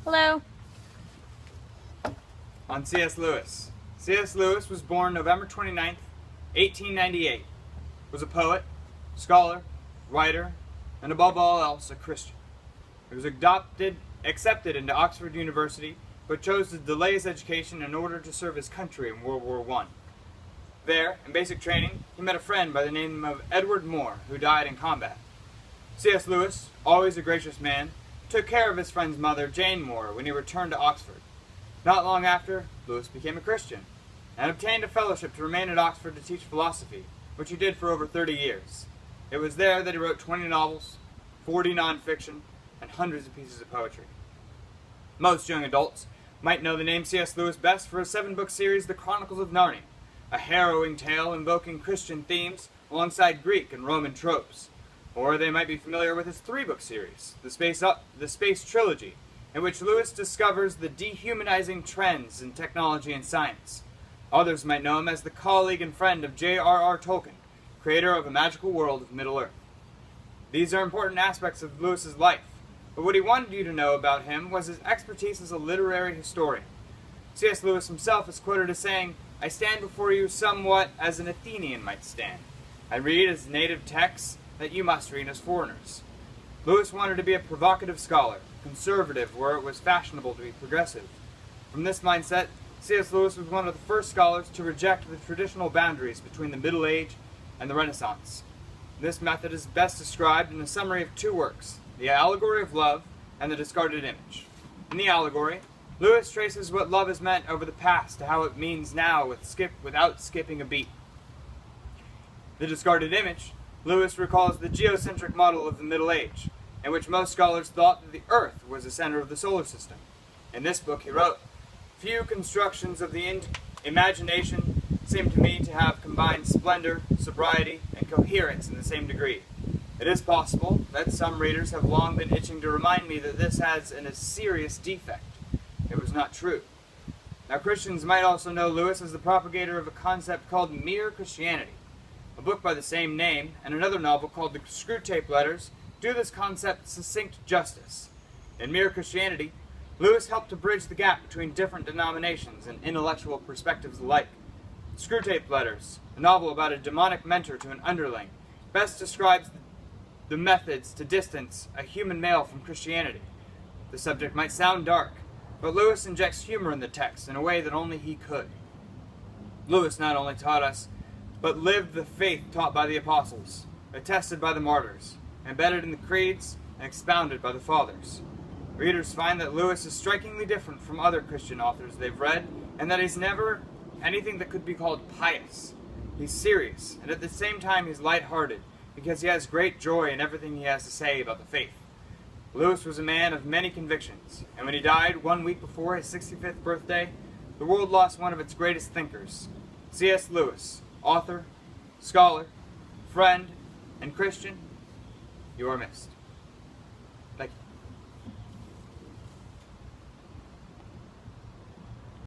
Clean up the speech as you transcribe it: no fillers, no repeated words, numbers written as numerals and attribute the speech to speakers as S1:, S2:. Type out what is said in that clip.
S1: Hello.
S2: On C.S. Lewis. C.S. Lewis was born November 29th, 1898. Was a poet, scholar, writer, and above all else, a Christian. He was accepted into Oxford University, but chose to delay his education in order to serve his country in World War I. There, in basic training, he met a friend by the name of Edward Moore, who died in combat. C.S. Lewis, always a gracious man, took care of his friend's mother, Jane Moore, when he returned to Oxford. Not long after, Lewis became a Christian, and obtained a fellowship to remain at Oxford to teach philosophy, which he did for over 30 years. It was there that he wrote 20 novels, 40 nonfiction, and hundreds of pieces of poetry. Most young adults might know the name C.S. Lewis best for his 7-book series, The Chronicles of Narnia, a harrowing tale invoking Christian themes alongside Greek and Roman tropes. Or they might be familiar with his 3-book series, the Space Trilogy, in which Lewis discovers the dehumanizing trends in technology and science. Others might know him as the colleague and friend of J.R.R. Tolkien, creator of A Magical World of Middle-earth. These are important aspects of Lewis's life, but what he wanted you to know about him was his expertise as a literary historian. C.S. Lewis himself is quoted as saying, "I stand before you somewhat as an Athenian might stand. I read as native texts that you must read as foreigners." Lewis wanted to be a provocative scholar, conservative where it was fashionable to be progressive. From this mindset, C.S. Lewis was one of the first scholars to reject the traditional boundaries between the Middle Age and the Renaissance. This method is best described in a summary of 2 works, The Allegory of Love and The Discarded Image. In the allegory, Lewis traces what love has meant over the past to how it means now without skipping a beat. The Discarded Image, Lewis recalls the geocentric model of the Middle Age, in which most scholars thought that the Earth was the center of the solar system. In this book he wrote, "Few constructions of the imagination seem to me to have combined splendor, sobriety, and coherence in the same degree. It is possible that some readers have long been itching to remind me that this has a serious defect. It was not true." Now Christians might also know Lewis as the propagator of a concept called Mere Christianity. A book by the same name, and another novel called The Screwtape Letters, do this concept succinct justice. In Mere Christianity, Lewis helped to bridge the gap between different denominations and intellectual perspectives alike. Screwtape Letters, a novel about a demonic mentor to an underling, best describes the methods to distance a human male from Christianity. The subject might sound dark, but Lewis injects humor in the text in a way that only he could. Lewis not only taught us, but lived the faith taught by the apostles, attested by the martyrs, embedded in the creeds, and expounded by the fathers. Readers find that Lewis is strikingly different from other Christian authors they've read, and that he's never anything that could be called pious. He's serious, and at the same time he's lighthearted, because he has great joy in everything he has to say about the faith. Lewis was a man of many convictions, and when he died 1 week before his 65th birthday, the world lost one of its greatest thinkers. C.S. Lewis, author, scholar, friend, and Christian, you are missed.